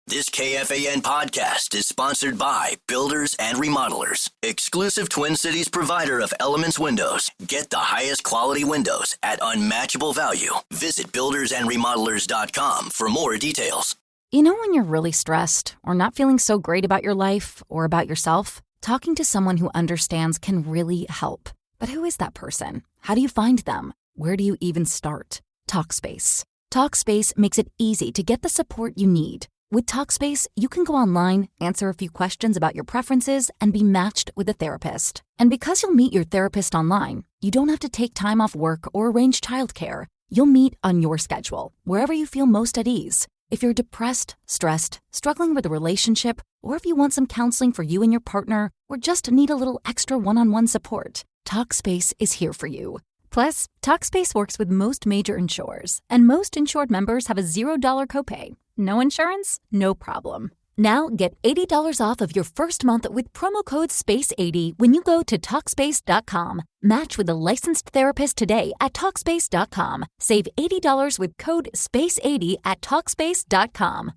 This KFAN podcast is sponsored by Builders and Remodelers, exclusive Twin Cities provider of Elements Windows. Get the highest quality windows at unmatchable value. Visit buildersandremodelers.com for more details. You know when you're really stressed or not feeling so great about your life or about yourself? Talking to someone who understands can really help. But who is that person? How do you find them? Where do you even start? Talkspace. Talkspace makes it easy to get the support you need. With Talkspace, you can go online, answer a few questions about your preferences, and be matched with a therapist. And because you'll meet your therapist online, you don't have to take time off work or arrange childcare. You'll meet on your schedule, wherever you feel most at ease. If you're depressed, stressed, struggling with a relationship, or if you want some counseling for you and your partner, or just need a little extra one-on-one support, Talkspace is here for you. Plus, Talkspace works with most major insurers, and most insured members have a $0 copay. No insurance? No problem. Now get $80 off of your first month with promo code SPACE80 when you go to Talkspace.com. Match with a licensed therapist today at Talkspace.com. Save $80 with code SPACE80 at Talkspace.com.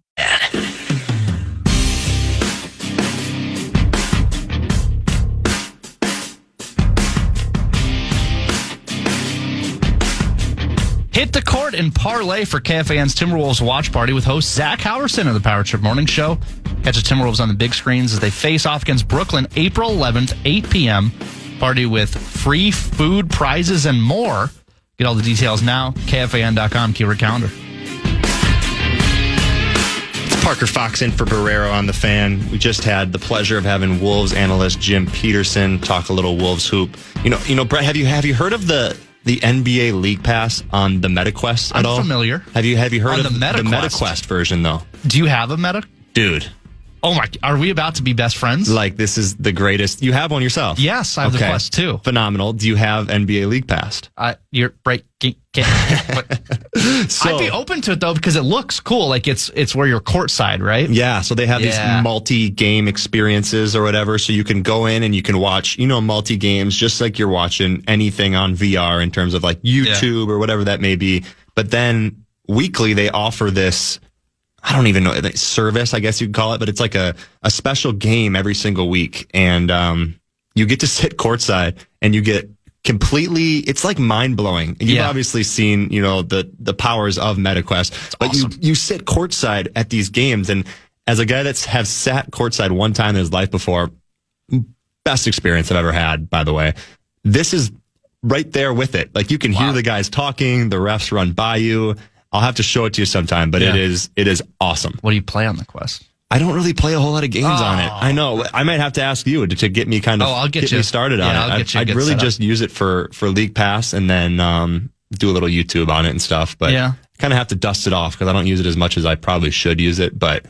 Hit the court and parlay for KFAN's Timberwolves watch party with host Zach Howerson of the Power Trip Morning Show. Catch the Timberwolves on the big screens as they face off against Brooklyn April 11th, 8 p.m. Party with free food, prizes, and more. Get all the details now. KFAN.com, keyword calendar. It's Parker Fox in for Barreiro on the Fan. We just had the pleasure of having Wolves analyst Jim Peterson talk a little Wolves hoop. You know, Brett, have you heard of the NBA League Pass on the MetaQuest at all? I'm familiar. Have you heard on of the MetaQuest version, though? Do you have a Meta? Dude. Oh, my. Are we about to be best friends? Like, this is the greatest. You have one yourself? Yes, I have the Quest, too. Phenomenal. Do you have NBA League Pass? You're breaking. I'd be open to it, though, because it looks cool. Like, it's where you're courtside, right? Yeah, so they have these multi-game experiences or whatever, so you can go in and you can watch, multi-games just like you're watching anything on VR in terms of, like, YouTube or whatever that may be. But then weekly they offer this, I don't even know, service, I guess you could call it, but it's like a special game every single week. And you get to sit courtside and you get completely, it's like mind-blowing. You've obviously seen, the powers of MetaQuest, but awesome. You sit courtside at these games. And as a guy that's has sat courtside one time in his life before, best experience I've ever had, by the way. This is right there with it. Like, you can hear the guys talking, the refs run by you. I'll have to show it to you sometime, but it is awesome. What do you play on the Quest? I don't really play a whole lot of games on it. I know. I might have to ask you to get me get me started on it. I'd really just use it for League Pass and then do a little YouTube on it and stuff. But kind of have to dust it off because I don't use it as much as I probably should use it. But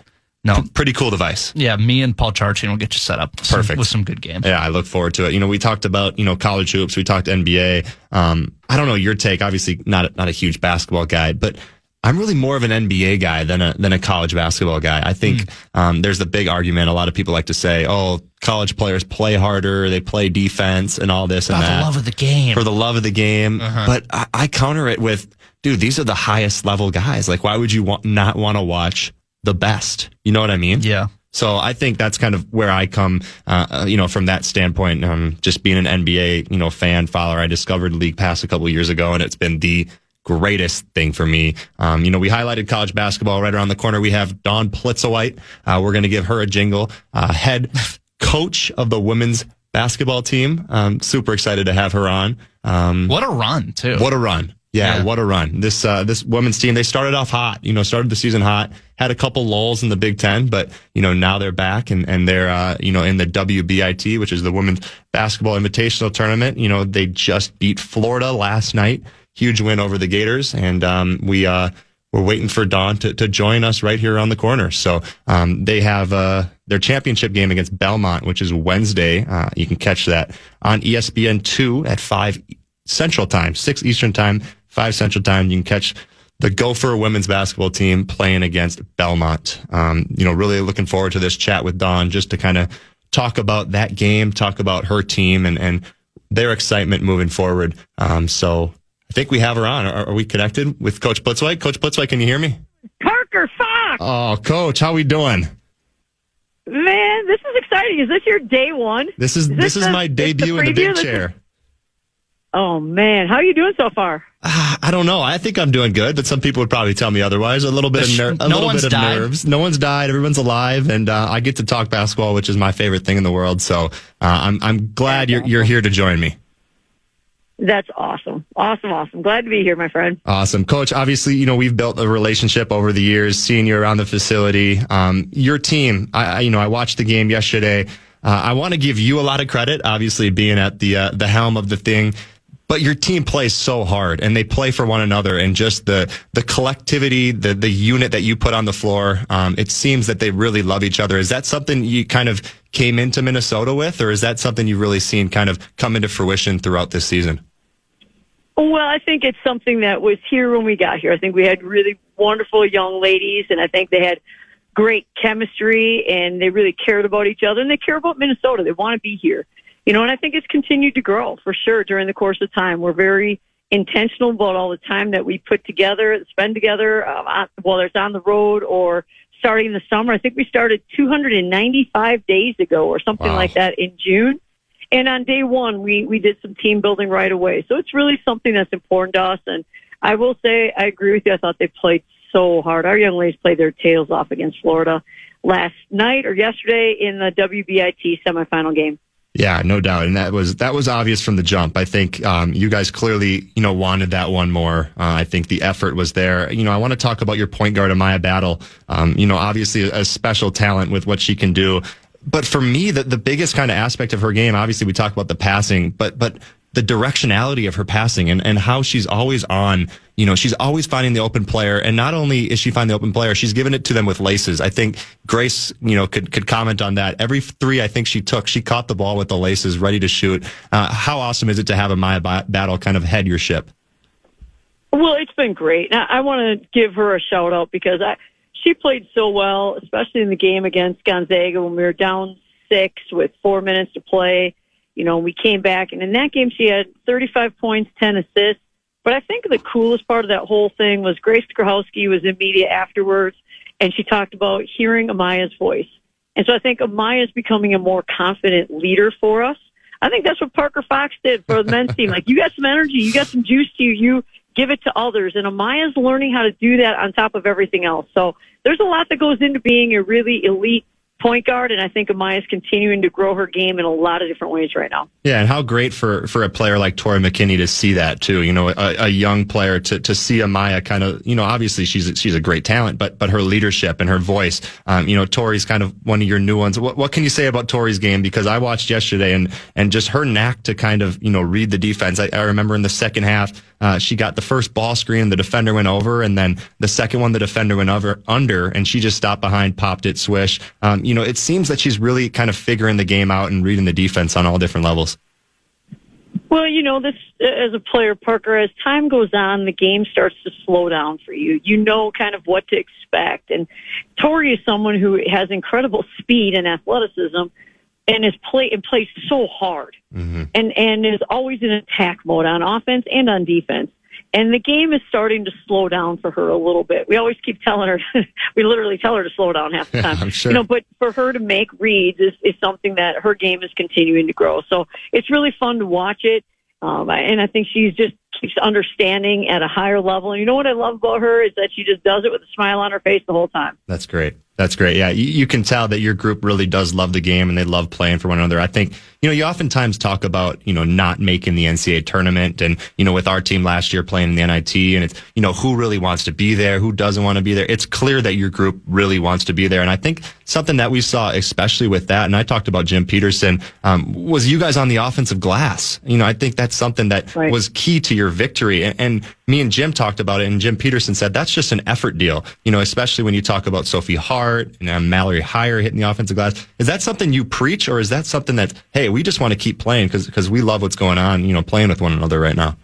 pretty cool device. Yeah, me and Paul Charchin will get you set up with some good games. Yeah, I look forward to it. We talked about college hoops. We talked NBA. I don't know your take. Obviously, not a huge basketball guy, but I'm really more of an NBA guy than a college basketball guy. I think there's the big argument. A lot of people like to say, "Oh, college players play harder, they play defense, and all this and that." For the love of the game. For the love of the game. But I counter it with, dude, these are the highest level guys. Like, why would you not want to watch the best? You know what I mean? Yeah. So I think that's kind of where I come, from that standpoint. Just being an NBA, fan, follower. I discovered League Pass a couple of years ago, and it's been the greatest thing for me. We highlighted college basketball. Right around the corner, we have Dawn Plitzuweit. We're going to give her a jingle. Head coach of the women's basketball team. Super excited to have her on. What a run, too. What a run. Yeah, what a run. This women's team, they started off hot, started the season hot, had a couple lulls in the Big Ten, but, now they're back and they're, in the WBIT, which is the Women's Basketball Invitational Tournament. They just beat Florida last night. Huge win over the Gators. And, we're waiting for Dawn to join us right here on the corner. So, they have, their championship game against Belmont, which is Wednesday. You can catch that on ESPN2 at 5 Central Time, 6 Eastern Time, 5 Central Time. You can catch the Gopher women's basketball team playing against Belmont. Really looking forward to this chat with Dawn just to kind of talk about that game, talk about her team and their excitement moving forward. So I think we have her on. Are we connected with Coach Plitzuweit? Coach Plitzuweit, can you hear me? Parker Fox! Oh, Coach, how we doing? Man, this is exciting. Is this your day one? This is my debut in the big chair. Oh, man. How are you doing so far? I don't know. I think I'm doing good, but some people would probably tell me otherwise. A little bit of nerves. No one's died. Everyone's alive, and I get to talk basketball, which is my favorite thing in the world. So I'm glad you're here to join me. That's awesome. Awesome. Glad to be here, my friend. Awesome. Coach, obviously, we've built a relationship over the years, seeing you around the facility. Your team, I watched the game yesterday. I want to give you a lot of credit, obviously being at the helm of the thing. But your team plays so hard, and they play for one another, and just the collectivity, the unit that you put on the floor, it seems that they really love each other. Is that something you kind of came into Minnesota with, or is that something you've really seen kind of come into fruition throughout this season? Well, I think it's something that was here when we got here. I think we had really wonderful young ladies, and I think they had great chemistry, and they really cared about each other, and they care about Minnesota. They want to be here. And I think it's continued to grow for sure during the course of time. We're very intentional about all the time that we put together, spend together, whether it's on the road or starting in the summer. I think we started 295 days ago or something like that in June. And on day one, we did some team building right away. So it's really something that's important to us. And I will say, I agree with you. I thought they played so hard. Our young ladies played their tails off against Florida last night or yesterday in the WBIT semifinal game. Yeah, no doubt. And that was obvious from the jump. I think you guys clearly, wanted that one more. I think the effort was there. I want to talk about your point guard, Amaya Battle. Obviously a special talent with what she can do. But for me, the biggest kind of aspect of her game, obviously we talk about the passing, but the directionality of her passing and how she's always on, she's always finding the open player. And not only is she finding the open player, she's giving it to them with laces. I think Grace, could comment on that. Every three I think she took, she caught the ball with the laces ready to shoot. How awesome is it to have Amaya Battle kind of head your ship? Well, it's been great. Now, I want to give her a shout out because she played so well, especially in the game against Gonzaga when we were down 6 with 4 minutes to play. We came back, and in that game she had 35 points, 10 assists. But I think the coolest part of that whole thing was Grace Krahowski was in media afterwards, and she talked about hearing Amaya's voice. And so I think Amaya's becoming a more confident leader for us. I think that's what Parker Fox did for the men's team. Like, you got some energy, you got some juice to you, you give it to others. And Amaya's learning how to do that on top of everything else. So there's a lot that goes into being a really elite point guard, and I think Amaya's continuing to grow her game in a lot of different ways right now. Yeah, and how great for a player like Tori McKinney to see that too. A young player to see Amaya kind of, obviously she's a great talent, but her leadership and her voice. Tori's kind of one of your new ones. What can you say about Tori's game? Because I watched yesterday and just her knack to kind of read the defense. I remember in the second half. She got the first ball screen, the defender went over, and then the second one, the defender went under, and she just stopped behind, popped it, swish. It seems that she's really kind of figuring the game out and reading the defense on all different levels. Well, this as a player, Parker, as time goes on, the game starts to slow down for you. You know kind of what to expect. And Tori is someone who has incredible speed and athleticism and plays so hard. Mm-hmm. and is always in attack mode on offense and on defense. And the game is starting to slow down for her a little bit. We always keep telling her, we literally tell her to slow down half the time. I'm sure. But for her to make reads is something that her game is continuing to grow. So it's really fun to watch it. And I think she's just keeps understanding at a higher level. And what I love about her is that she just does it with a smile on her face the whole time. That's great. Yeah, you can tell that your group really does love the game and they love playing for one another. I think, you oftentimes talk about, not making the NCAA tournament and, with our team last year playing in the NIT and it's, who really wants to be there, who doesn't want to be there. It's clear that your group really wants to be there. And I think something that we saw, especially with that, and I talked about Jim Peterson, was you guys on the offensive glass. I think that's something that was key to your victory. And me and Jim talked about it, and Jim Peterson said that's just an effort deal, especially when you talk about Sophie Hart and Mallory Heyer hitting the offensive glass. Is that something you preach, or is that something that, hey, we just want to keep playing because we love what's going on, playing with one another right now?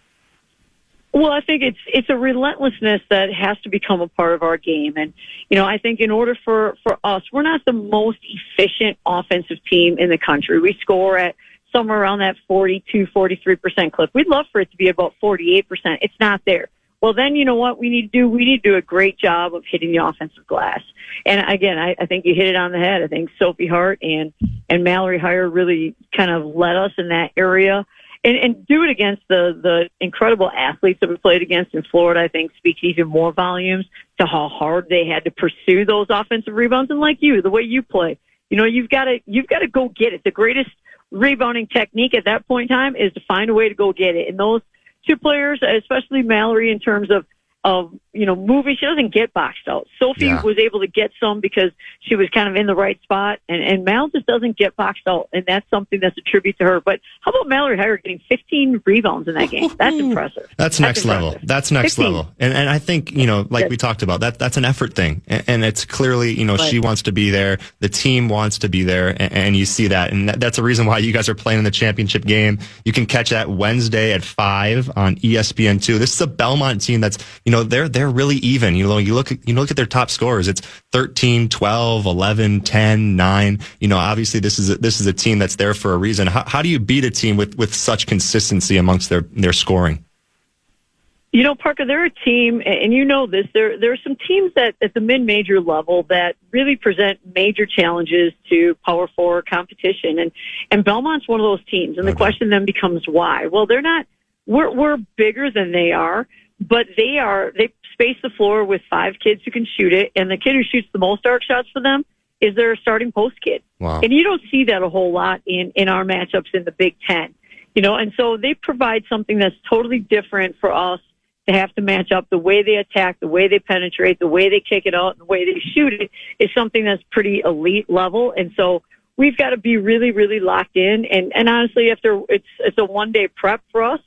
Well, I think it's a relentlessness that has to become a part of our game. And, I think in order for us, we're not the most efficient offensive team in the country. We score at somewhere around that 42, 43% clip. We'd love for it to be about 48%. It's not there. well, then you know what we need to do? We need to do a great job of hitting the offensive glass. And again, I think you hit it on the head. I think Sophie Hart and Mallory Heyer really kind of led us in that area. And do it against the incredible athletes that we played against in Florida, I think speaks even more volumes to how hard they had to pursue those offensive rebounds. And like you, the way you play, you know, you've got to go get it. The greatest rebounding technique at that point in time is to find a way to go get it. And those two players, especially Mallory, in terms of moving, she doesn't get boxed out. Sophie was able to get some because she was kind of in the right spot, and Mal just doesn't get boxed out, and that's something that's a tribute to her. But how about Mallory Heyer getting 15 rebounds in that game? That's impressive. That's next level. That's next 15. Level. And I think, we talked about, that's an effort thing. And it's clearly, right. She wants to be there. The team wants to be there, and you see that. And that's a reason why you guys are playing in the championship game. You can catch that Wednesday at 5 on ESPN2. This is a Belmont team that's, they're really even. You look at their top scorers. It's 13, 12, 11, 10, 9. Obviously this is a team that's there for a reason. How do you beat a team with such consistency amongst their scoring? Parker, they're a team, and this. There are some teams that at the mid-major level that really present major challenges to Power 4 competition, and Belmont's one of those teams. And the question then becomes why? Well, they're not. We're bigger than they are. But they space the floor with 5 kids who can shoot it, and the kid who shoots the most arc shots for them is their starting post kid. Wow. And you don't see that a whole lot in our matchups in the Big Ten. And so they provide something that's totally different for us to have to match up. The way they attack, the way they penetrate, the way they kick it out, and the way they shoot it is something that's pretty elite level. And so we've got to be really, really locked in. And honestly, it's a one-day prep for us.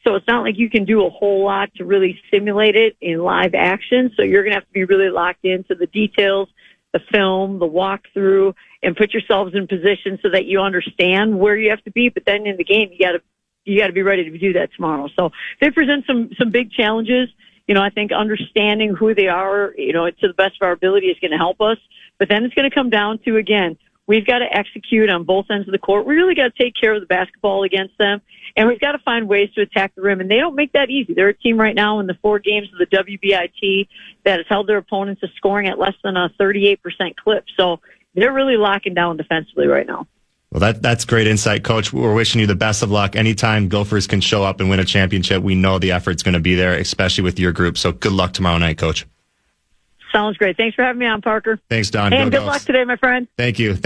So it's not like you can do a whole lot to really simulate it in live action. So you're going to have to be really locked into the details, the film, the walkthrough, and put yourselves in position so that you understand where you have to be. But then in the game, you got to be ready to do that tomorrow. So they present some big challenges. I think understanding who they are, to the best of our ability is going to help us. But then it's going to come down to, again, we've got to execute on both ends of the court. We really got to take care of the basketball against them, and we've got to find ways to attack the rim. And they don't make that easy. They're a team right now in the 4 games of the WBIT that has held their opponents to scoring at less than a 38% clip. So they're really locking down defensively right now. Well, that's great insight, Coach. We're wishing you the best of luck. Anytime Gophers can show up and win a championship, we know the effort's going to be there, especially with your group. So good luck tomorrow night, Coach. Sounds great. Thanks for having me on, Parker. Thanks, Don. And good luck today, my friend. Thank you. All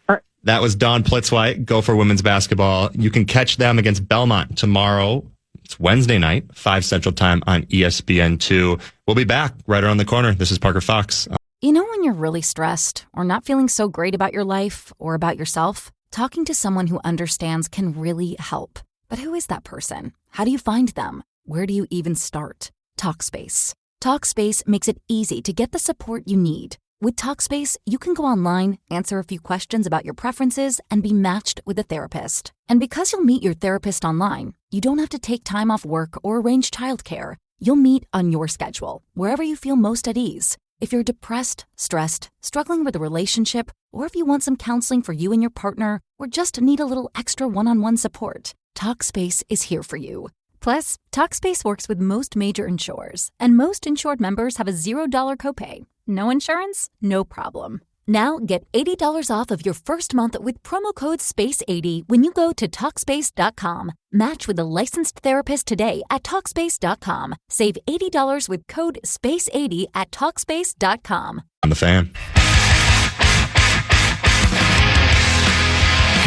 right. That was Dawn Plitzuweit, Gopher women's basketball. You can catch them against Belmont tomorrow. It's Wednesday night, 5 Central Time on ESPN2. We'll be back right around the corner. This is Parker Fox. When you're really stressed or not feeling so great about your life or about yourself, talking to someone who understands can really help. But who is that person? How do you find them? Where do you even start? Talkspace. Talkspace makes it easy to get the support you need. With Talkspace, you can go online, answer a few questions about your preferences, and be matched with a therapist. And because you'll meet your therapist online, you don't have to take time off work or arrange childcare. You'll meet on your schedule, wherever you feel most at ease. If you're depressed, stressed, struggling with a relationship, or if you want some counseling for you and your partner, or just need a little extra one-on-one support, Talkspace is here for you. Plus, Talkspace works with most major insurers, and most insured members have a $0 copay. No insurance? No problem. Now get $80 off of your first month with promo code SPACE80 when you go to Talkspace.com. Match with a licensed therapist today at Talkspace.com. Save $80 with code SPACE80 at Talkspace.com. On the Fan.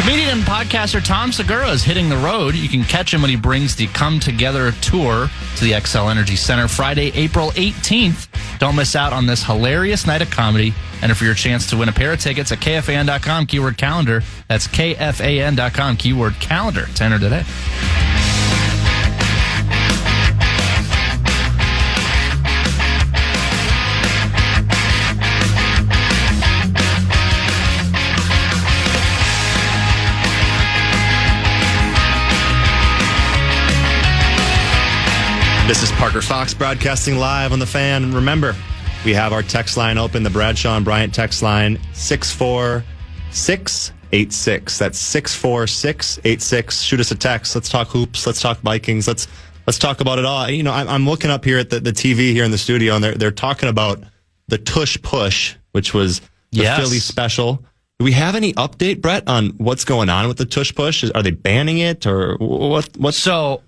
Comedian and podcaster Tom Segura is hitting the road. You can catch him when he brings the Come Together tour to the XL Energy Center Friday, April 18th. Don't miss out on this hilarious night of comedy. Enter for your chance to win a pair of tickets at KFAN.com, keyword calendar. That's KFAN.com, keyword calendar. To enter today. This is Parker Fox broadcasting live on the Fan. Remember, we have our text line open, the Bradshaw and Bryant text line, 64686. That's 64686. Shoot us a text. Let's talk hoops. Let's talk Vikings. Let's Let's talk about it all. You know, I'm looking up here at the TV here in the studio, and they're talking about the Tush Push, which was the Philly special. Do we have any update, Brett, on what's going on with the Tush Push? Are they banning it, or what? So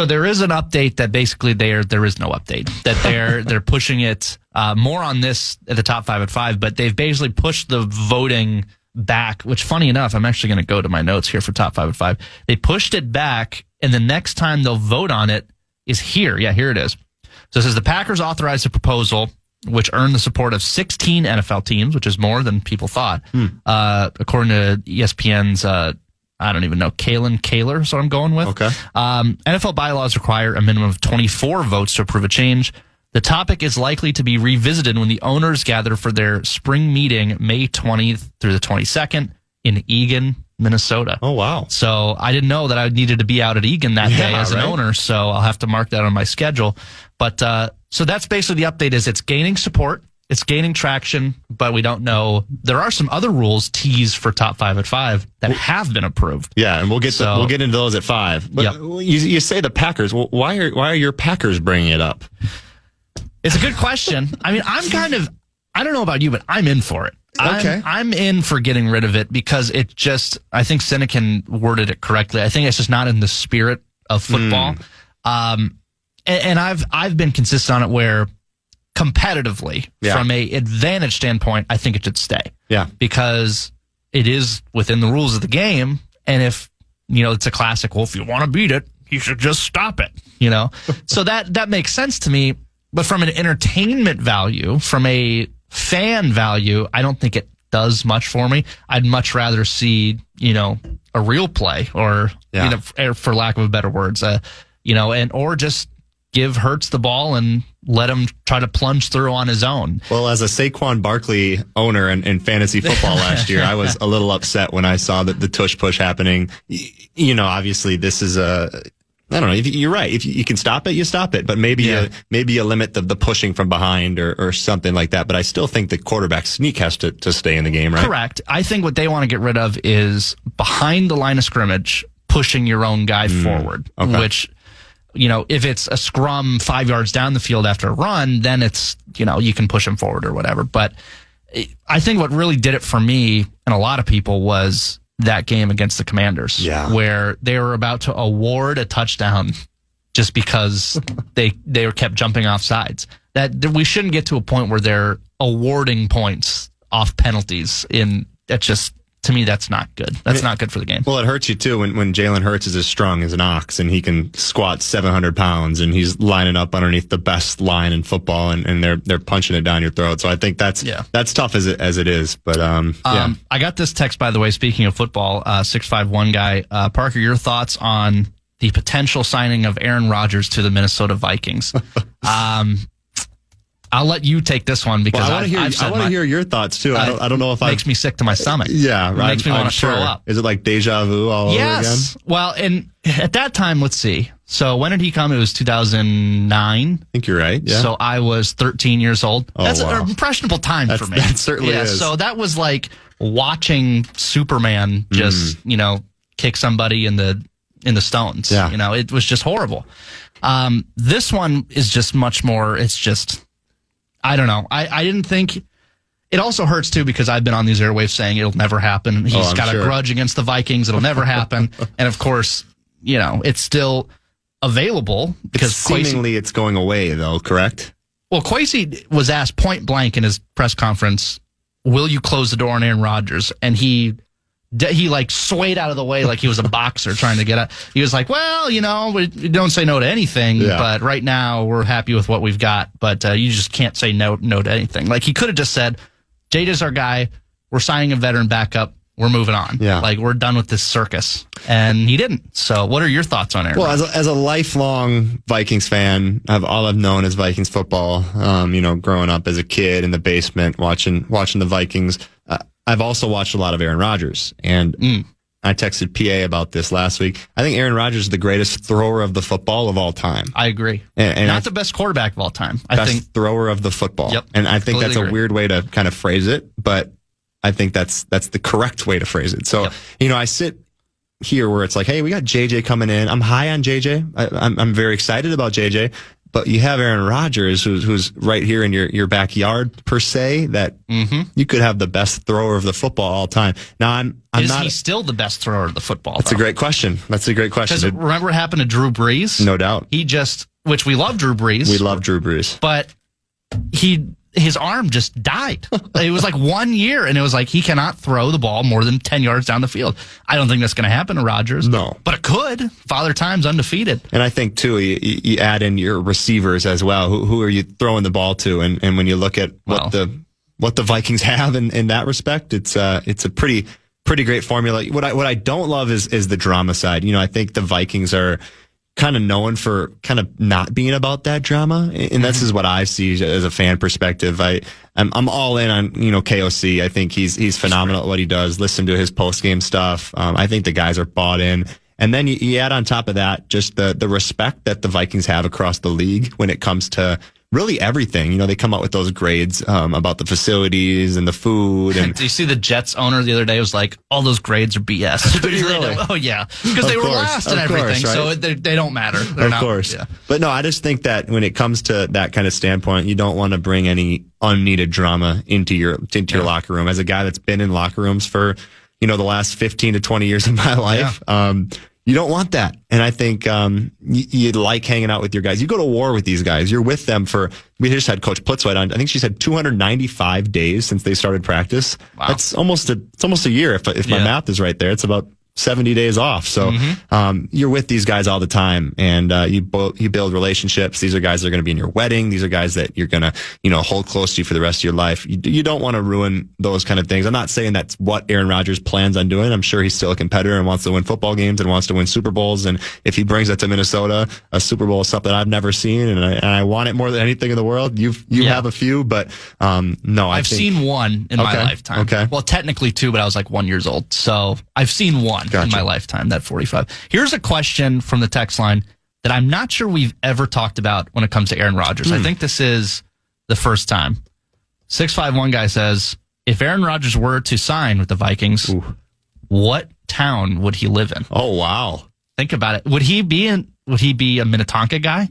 there is an update that basically there is no update, that they're pushing it. More on this at the top 5 at 5, but they've basically pushed the voting back, which, funny enough, I'm actually going to go to my notes here for top 5 at 5. They pushed it back, and the next time they'll vote on it is here. Yeah, here it is. So it says the Packers authorized a proposal which earned the support of 16 NFL teams, which is more than people thought. According to ESPN's, I don't even know, Kalen Kaler is what I'm going with. Okay. NFL bylaws require a minimum of 24 votes to approve a change. The topic is likely to be revisited when the owners gather for their spring meeting May 20th through the 22nd in Eagan, Minnesota. Oh, wow. So I didn't know that I needed to be out at Eagan that day as an owner, so I'll have to mark that on my schedule. But so that's basically the update. Is it's gaining support, it's gaining traction, but we don't know. There are some other rules teased for top 5 at 5 that have been approved. Yeah, and we'll get into those at 5. But you say the Packers. Well, why are your Packers bringing it up? It's a good question. I mean, I don't know about you, but I'm in for it. Okay. I'm in for getting rid of it because it just, I think Sinekin worded it correctly. I think it's just not in the spirit of football. And I've been consistent on it where competitively, from a advantage standpoint, I think it should stay. Yeah. Because it is within the rules of the game. And if, it's a classic, well, if you want to beat it, you should just stop it, So that makes sense to me. But from an entertainment value, from a fan value, I don't think it does much for me. I'd much rather see, a real play or, for lack of a better words, or just give Hurts the ball and let him try to plunge through on his own. Well, as a Saquon Barkley owner in fantasy football last year, I was a little upset when I saw that the tush push happening. Obviously this is I don't know. You're right. If you can stop it, you stop it. But maybe you limit the pushing from behind or something like that. But I still think the quarterback sneak has to stay in the game, right? Correct. I think what they want to get rid of is behind the line of scrimmage, pushing your own guy forward. Okay. Which, if it's a scrum 5 yards down the field after a run, then it's, you can push him forward or whatever. But I think what really did it for me and a lot of people was that game against the Commanders, where they were about to award a touchdown just because they were kept jumping off sides. That we shouldn't get to a point where they're awarding points off penalties. To me, that's not good. That's not good for the game. Well, it hurts you too when Jalen Hurts is as strong as an ox and he can squat 700 pounds and he's lining up underneath the best line in football and they're punching it down your throat. So I think that's tough as it is. But I got this text, by the way. Speaking of football, 651 guy, Parker, your thoughts on the potential signing of Aaron Rodgers to the Minnesota Vikings? I'll let you take this one because I want to hear your thoughts too. I don't know if it makes me sick to my stomach. Yeah, right. It makes me want to throw up. Is it like deja vu all over again? Well, and at that time, let's see. So when did he come? It was 2009. I think you're right. Yeah. So I was 13 years old. That's an impressionable time for me. That certainly is. So that was like watching Superman just kick somebody in the stones. Yeah. It was just horrible. This one is just much more. It's just. I don't know. I didn't think it also hurts too because I've been on these airwaves saying it'll never happen. He's got a grudge against the Vikings. It'll never happen. And of course, it's still available because seemingly it's going away though, correct? Well, Kwesi was asked point blank in his press conference, will you close the door on Aaron Rodgers? And he like swayed out of the way like he was a boxer trying to get out. He was like, well, we don't say no to anything, but right now we're happy with what we've got, but you just can't say no to anything. Like he could have just said, Jada's our guy. We're signing a veteran backup. We're moving on. Yeah. Like we're done with this circus. And he didn't. So what are your thoughts on Aaron? Well, as a lifelong Vikings fan, all I've known is Vikings football, growing up as a kid in the basement watching the Vikings. I've also watched a lot of Aaron Rodgers, and I texted PA about this last week. I think Aaron Rodgers is the greatest thrower of the football of all time. I agree. And not the best quarterback of all time. I think thrower of the football. Yep. And I think that's a weird way to kind of phrase it, but I think that's the correct way to phrase it. So, I sit here where it's like, hey, we got JJ coming in. I'm high on JJ. I'm very excited about JJ. But you have Aaron Rodgers, who's right here in your backyard, per se, that you could have the best thrower of the football all time. Now, Is he still the best thrower of the football? That's a great question. Because remember what happened to Drew Brees? No doubt. Which we love Drew Brees. We love Drew Brees. But his arm just died. It was like 1 year, and it was like he cannot throw the ball more than 10 yards down the field. I don't think that's going to happen to Rodgers. No. But it could. Father Time's undefeated. And I think, too, you add in your receivers as well. Who are you throwing the ball to? And when you look at what the Vikings have in that respect, it's a pretty great formula. What I don't love is the drama side. I think the Vikings are kind of known for kind of not being about that drama. And this is what I see as a fan perspective. I'm all in on, KOC. I think he's phenomenal at what he does. Listen to his post game stuff. I think the guys are bought in. And then you add on top of that, just the respect that the Vikings have across the league when it comes to really everything. They come out with those grades about the facilities and the food. And do you see the Jets owner the other day was like, all those grades are BS. Really? Oh, yeah. Because they were last and everything, right? So they don't matter. Of course. Yeah. But no, I just think that when it comes to that kind of standpoint, you don't want to bring any unneeded drama into your locker room. As a guy that's been in locker rooms for, the last 15 to 20 years of my life, you don't want that. And I think you like hanging out with your guys. You go to war with these guys. You're with them we just had Coach Plitzuweit on. I think she said 295 days since they started practice. Wow. That's almost a year if my math is right there. It's about 70 days off. So you're with these guys all the time, and you build relationships. These are guys that are going to be in your wedding. These are guys that you're going to hold close to you for the rest of your life. You don't want to ruin those kind of things. I'm not saying that's what Aaron Rodgers plans on doing. I'm sure he's still a competitor and wants to win football games and wants to win Super Bowls. And if he brings that to Minnesota, a Super Bowl is something I've never seen, and I want it more than anything in the world. You have a few, but no, I've seen one in my lifetime. Okay. Well, technically two, but I was like 1 year old. So I've seen one in my lifetime, that 45. Here's a question from the text line that I'm not sure we've ever talked about when it comes to Aaron Rodgers. I think this is the first time. 651 guy says, if Aaron Rodgers were to sign with the Vikings, what town would he live in? Oh, wow. Think about it. Would he be a Minnetonka guy?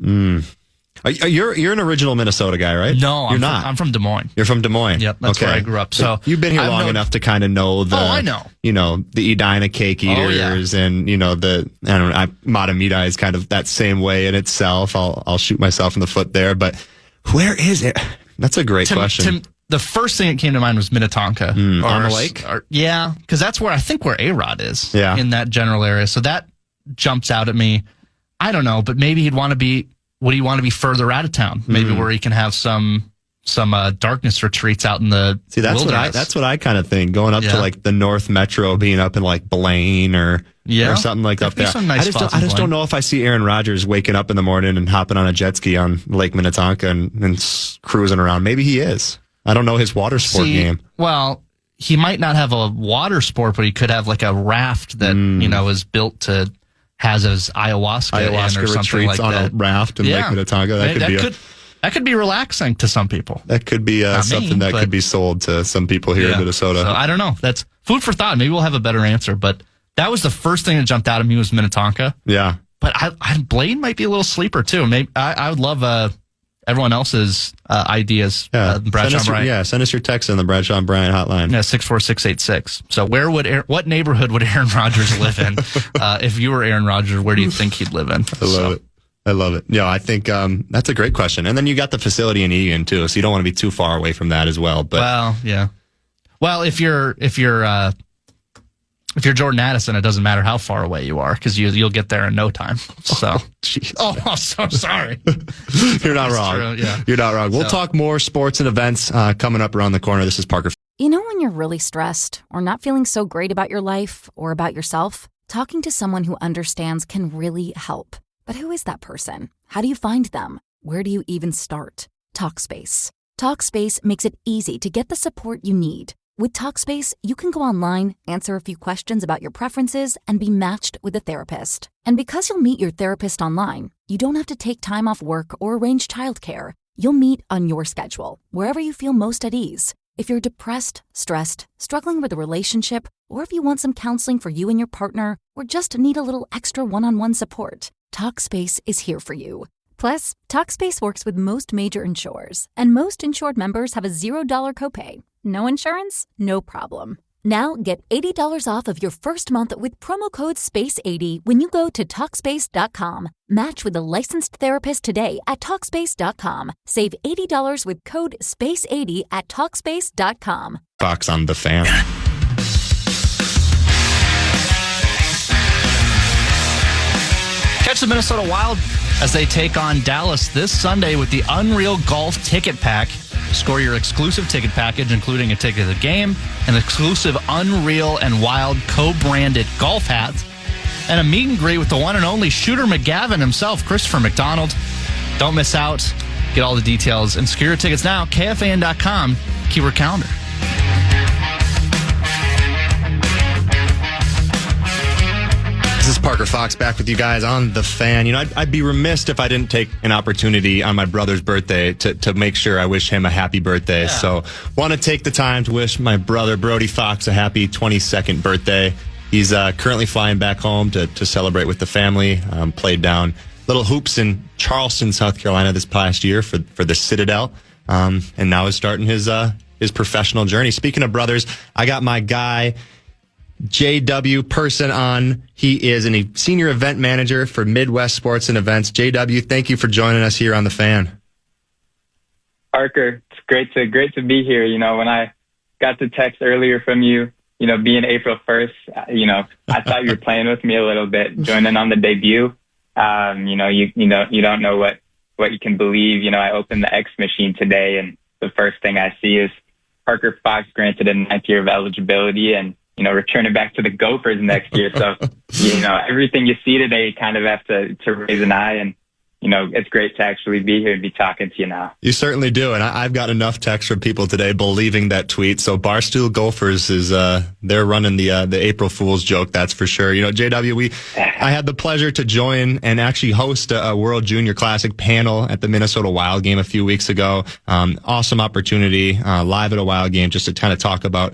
You're an original Minnesota guy, right? No, you're not. I'm from Des Moines. You're from Des Moines. Yep, that's where I grew up. So you've been here long enough to kind of know the. Oh, I know. The Edina cake eaters, and Matamita is kind of that same way in itself. I'll shoot myself in the foot there, but where is it? That's a great question. The first thing that came to mind was Minnetonka on the lake. Because that's where I think where A-Rod is. Yeah. In that general area, so that jumps out at me. I don't know, but maybe would he want to be further out of town? Maybe where he can have some darkness retreats out in the wilderness. That's what I kind of think. Going up to like the North Metro, being up in like Blaine or something like up there. I just don't know if I see Aaron Rodgers waking up in the morning and hopping on a jet ski on Lake Minnetonka and cruising around. Maybe he is. I don't know his water sport game. Well, he might not have a water sport, but he could have like a raft that is built to. Has his ayahuasca or something retreats like on that. A raft in Lake Minnetonka. That could be relaxing to some people. That could be something that could be sold to some people here in Minnesota. So I don't know. That's food for thought. Maybe we'll have a better answer. But that was the first thing that jumped out at me was Minnetonka. Yeah. But Blaine might be a little sleeper too. Maybe I would love everyone else's ideas. Bradshaw and Bryant. Send us your text on the Bradshaw and Bryant hotline. 64686. So what neighborhood would Aaron Rodgers live in? If you were Aaron Rodgers, where do you think he'd live in? I love it. Yeah, I think that's a great question. And then you got the facility in Egan too, so you don't want to be too far away from that as well. But well, if you're Jordan Addison, it doesn't matter how far away you are because you'll get there in no time. So, I'm so sorry. You're not wrong. True, yeah. You're not wrong. We'll talk more sports and events coming up around the corner. This is Parker. You know when you're really stressed or not feeling so great about your life or about yourself? Talking to someone who understands can really help. But who is that person? How do you find them? Where do you even start? Talkspace. Talkspace makes it easy to get the support you need. With Talkspace, you can go online, answer a few questions about your preferences, and be matched with a therapist. And because you'll meet your therapist online, you don't have to take time off work or arrange childcare. You'll meet on your schedule, wherever you feel most at ease. If you're depressed, stressed, struggling with a relationship, or if you want some counseling for you and your partner, or just need a little extra one-on-one support, TalkSpace is here for you. Plus, TalkSpace works with most major insurers, and most insured members have a $0 copay. No insurance? No problem. Now get $80 off of your first month with promo code SPACE80 when you go to TalkSpace.com. Match with a licensed therapist today at TalkSpace.com. Save $80 with code SPACE80 at TalkSpace.com. Fox on the Fan. Catch the Minnesota Wild as they take on Dallas this Sunday with the Unreal Golf Ticket Pack. Score your exclusive ticket package, including a ticket to the game, an exclusive Unreal and Wild co-branded golf hat, and a meet and greet with the one and only Shooter McGavin himself, Christopher McDonald. Don't miss out. Get all the details and secure your tickets now. KFAN.com, keyword calendar. This is Parker Fox back with you guys on The Fan. You know, I'd be remiss if I didn't take an opportunity on my brother's birthday to make sure I wish him a happy birthday. Yeah. So want to take the time to wish my brother, Brody Fox, a happy 22nd birthday. He's currently flying back home to celebrate with the family. Played down little hoops in Charleston, South Carolina this past year for the Citadel. And now is starting his professional journey. Speaking of brothers, I got my guy, JW Person on. He is a senior event manager for Midwest Sports and Events. JW, thank you for joining us here on The Fan. Parker, it's great to be here. You know, when I got the text earlier from you, you know, being April 1st, you know, I thought you were playing with me a little bit, joining on the debut. You know, you don't know what you can believe. You know, I opened the X machine today, and the first thing I see is Parker Fox granted a 9th year of eligibility and, you know, returning back to the Gophers next year. So, you know, everything you see today, you kind of have to raise an eye. And, you know, it's great to actually be here and be talking to you now. You certainly do. And I've got enough texts from people today believing that tweet. So Barstool Gophers is, they're running the April Fool's joke. That's for sure. You know, JW, I had the pleasure to join and actually host a World Junior Classic panel at the Minnesota Wild game a few weeks ago. Awesome opportunity, live at a Wild game, just to kind of talk about,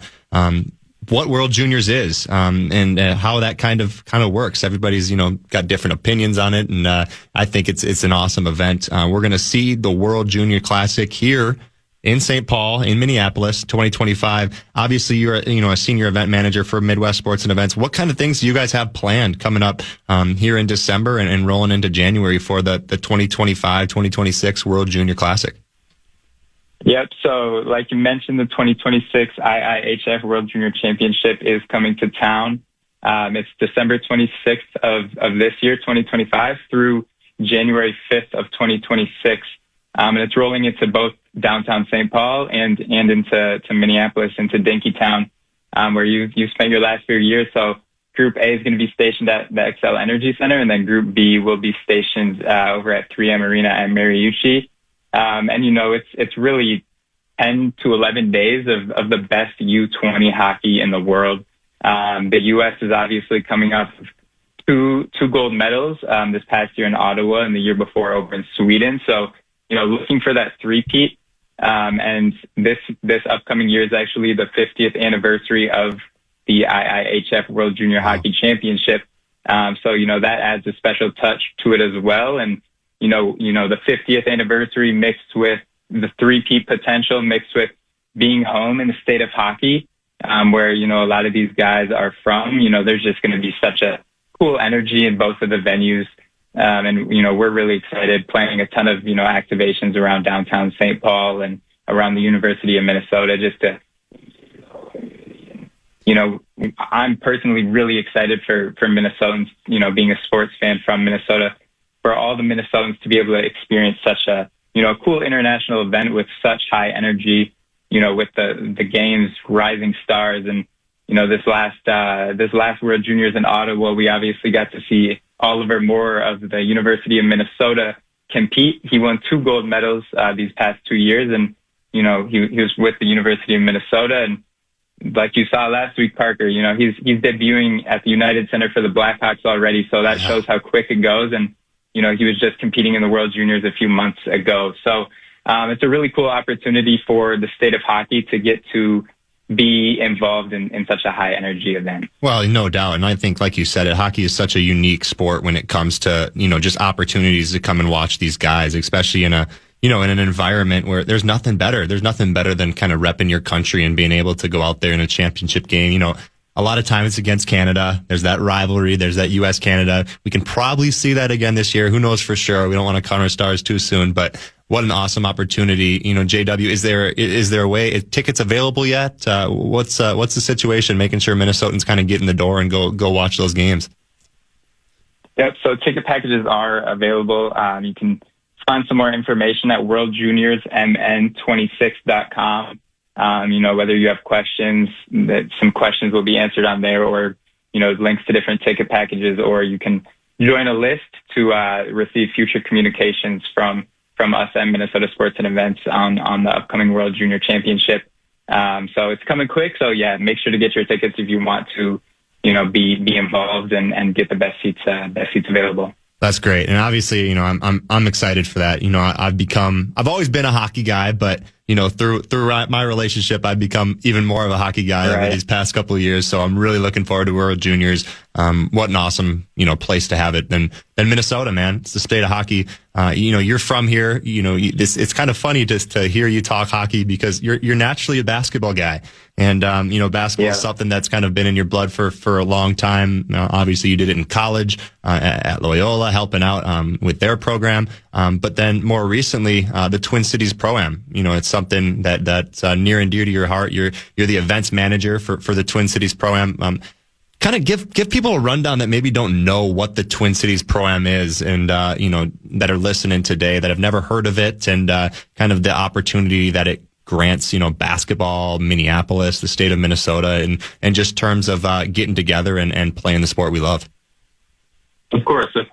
what World Juniors is, and how that kind of works. Everybody's, you know, got different opinions on it, and I think it's an awesome event. We're going to see the World Junior Classic here in St. Paul, in Minneapolis, 2025. Obviously, you're a senior event manager for Midwest Sports and Events. What kind of things do you guys have planned coming up here in December and rolling into January for the 2025-2026 World Junior Classic? Yep. So like you mentioned, the 2026 IIHF World Junior Championship is coming to town. It's December 26th of this year, 2025, through January 5th of 2026. And it's rolling into both downtown St. Paul and into Minneapolis, into Dinkytown, where you spent your last few years. So Group A is going to be stationed at the Xcel Energy Center, and then Group B will be stationed over at 3M Arena at Mariucci. And, you know, it's really 10 to 11 days of the best U20 hockey in the world. The U.S. is obviously coming off of two gold medals this past year in Ottawa and the year before over in Sweden. So, you know, looking for that three-peat. And this upcoming year is actually the 50th anniversary of the IIHF World Junior Hockey Championship. So, you know, that adds a special touch to it as well. And, you know, the 50th anniversary mixed with the three-peat potential, mixed with being home in the state of hockey, where, you know, a lot of these guys are from, you know, there's just going to be such a cool energy in both of the venues. And, you know, we're really excited, planning a ton of, you know, activations around downtown St. Paul and around the University of Minnesota, just to, you know, I'm personally really excited for Minnesotans, you know, being a sports fan from Minnesota, for all the Minnesotans to be able to experience such a, you know, a cool international event with such high energy, you know, with the game's rising stars. And, you know, this last World Juniors in Ottawa, we obviously got to see Oliver Moore of the University of Minnesota compete. He won 2 gold medals these past 2 years. And, you know, he was with the University of Minnesota. And like you saw last week, Parker, you know, he's debuting at the United Center for the Blackhawks already. So that shows how quick it goes. And, you know, he was just competing in the World Juniors a few months ago. So, it's a really cool opportunity for the state of hockey to get to be involved in such a high energy event. Well, no doubt. And I think, like you said, hockey is such a unique sport when it comes to, just opportunities to come and watch these guys, especially in in an environment where there's nothing better. There's nothing better than kind of repping your country and being able to go out there in a championship game. A lot of times it's against Canada. There's that rivalry. There's that U.S.-Canada. We can probably see that again this year. Who knows for sure? We don't want to count our stars too soon, but what an awesome opportunity. JW, is there a way, is tickets available yet? What's the situation, making sure Minnesotans kind of get in the door and go watch those games? Yep. So ticket packages are available. You can find some more information at worldjuniorsmn26.com. Whether you have questions, that some questions will be answered on there, or, links to different ticket packages, or you can join a list to receive future communications from us at Minnesota Sports and Events on the upcoming World Junior Championship. So it's coming quick. So yeah, make sure to get your tickets if you want to, be involved and get the best seats available. That's great. And obviously, I'm excited for that. I've always been a hockey guy, but through my relationship, I've become even more of a hockey guy over these past couple of years. So I'm really looking forward to World Juniors. What an awesome, place to have it than Minnesota, man. It's the state of hockey. You're from here. It's kind of funny just to hear you talk hockey because you're naturally a basketball guy. And, basketball is something that's kind of been in your blood for a long time. Obviously you did it in college, at Loyola, helping out, with their program. But then more recently, the Twin Cities Pro-Am, it's something that's near and dear to your heart. You're the events manager for the Twin Cities Pro-Am. Kind of give people a rundown that maybe don't know what the Twin Cities Pro-Am is and, that are listening today that have never heard of it and, kind of the opportunity that it grants, basketball, Minneapolis, the state of Minnesota, and just terms of, getting together and playing the sport we love. Of course. Thanks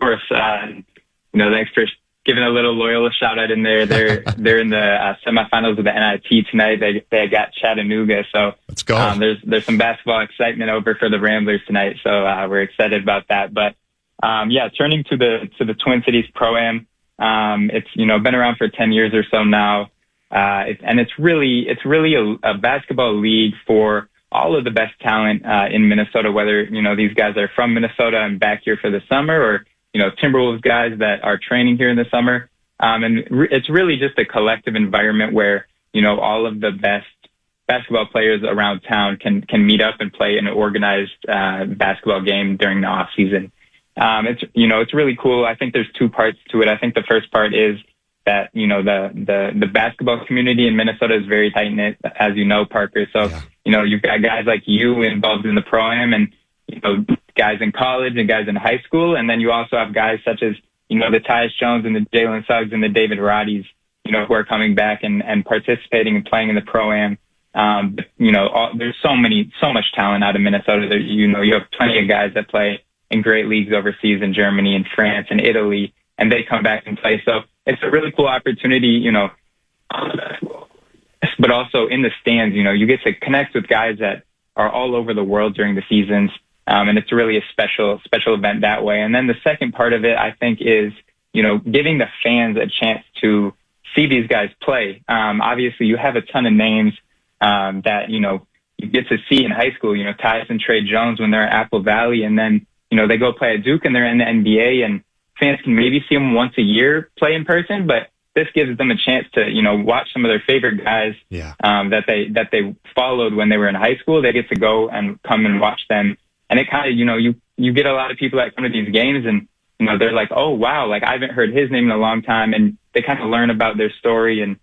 for giving a little Loyola shout out in there. They're in the semifinals of the NIT tonight. They got Chattanooga, so let's go. There's some basketball excitement over for the Ramblers tonight, so we're excited about that. But turning to the Twin Cities Pro-Am, it's been around for 10 years or so now, and it's really a basketball league for all of the best talent in Minnesota. Whether these guys are from Minnesota and back here for the summer, or Timberwolves guys that are training here in the summer. And it's really just a collective environment where, all of the best basketball players around town can meet up and play an organized basketball game during the off season. It's really cool. I think there's two parts to it. I think the first part is that, the basketball community in Minnesota is very tight knit, as you know, Parker. So, you've got guys like you involved in the Pro-Am and, guys in college and guys in high school. And then you also have guys such as, the Tyus Jones and the Jalen Suggs and the David Roddies, who are coming back and participating and playing in the Pro-Am. There's so much talent out of Minnesota. You have plenty of guys that play in great leagues overseas in Germany and France and Italy, and they come back and play. So it's a really cool opportunity, on the basketball, but also in the stands, you get to connect with guys that are all over the world during the seasons. And it's really a special event that way. And then the second part of it, I think, is, giving the fans a chance to see these guys play. Obviously, you have a ton of names that, you get to see in high school, Tyus and Trey Jones when they're at Apple Valley. And then, they go play at Duke and they're in the NBA. And fans can maybe see them once a year play in person. But this gives them a chance to, watch some of their favorite guys that they followed when they were in high school. They get to go and come and watch them. And it kind of, you get a lot of people that come to these games and, they're like, oh, wow, like I haven't heard his name in a long time. And they kind of learn about their story. And,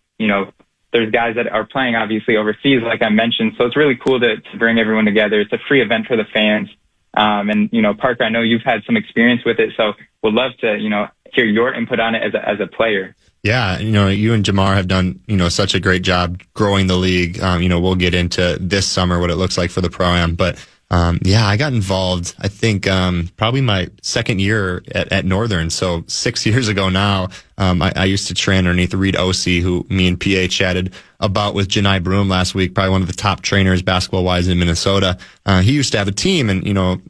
there's guys that are playing obviously overseas, like I mentioned. So it's really cool to bring everyone together. It's a free event for the fans. And, Parker, I know you've had some experience with it. So we'd love to, hear your input on it as a player. Yeah, you and Jamar have done, such a great job growing the league. We'll get into this summer what it looks like for the Pro-Am, but I got involved, I think, probably my second year at Northern. So 6 years ago now, I used to train underneath Reed Ossie, who me and PA chatted about with Janai Broom last week, probably one of the top trainers basketball wise in Minnesota. He used to have a team and,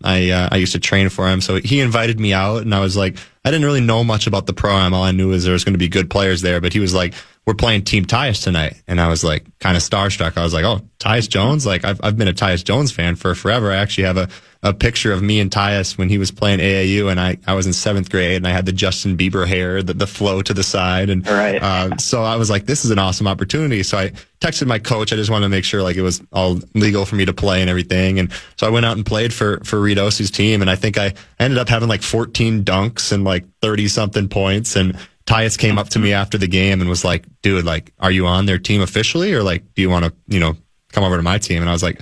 I used to train for him. So he invited me out and I was like, I didn't really know much about the Pro-Am. All I knew is there was going to be good players there, but he was like, we're playing Team Tyus tonight. And I was like kind of starstruck. I was like, oh, Tyus Jones? Like I've been a Tyus Jones fan for forever. I actually have a picture of me and Tyus when he was playing AAU, and I was in 7th grade, and I had the Justin Bieber hair, the flow to the side. And so I was like, this is an awesome opportunity. So I texted my coach. I just wanted to make sure like it was all legal for me to play and everything. And so I went out and played for Reed Osie's team. And I think I ended up having like 14 dunks and like 30 something points. And Tyus came up to me after the game and was like, dude, like, are you on their team officially? Or like, do you want to, come over to my team? And I was like,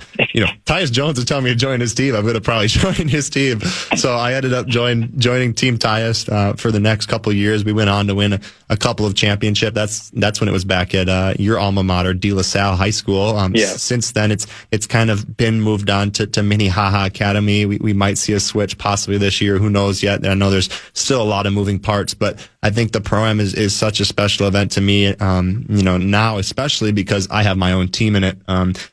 Tyus Jones is telling me to join his team. I'm going to probably join his team. So I ended up joining Team Tyus for the next couple of years. We went on to win a couple of championships. That's when it was back at your alma mater, De La Salle High School. Since then, it's kind of been moved on to Minnehaha Academy. We might see a switch possibly this year. Who knows yet? I know there's still a lot of moving parts, but I think the Pro-Am is such a special event to me, now, especially because I have my own team in it.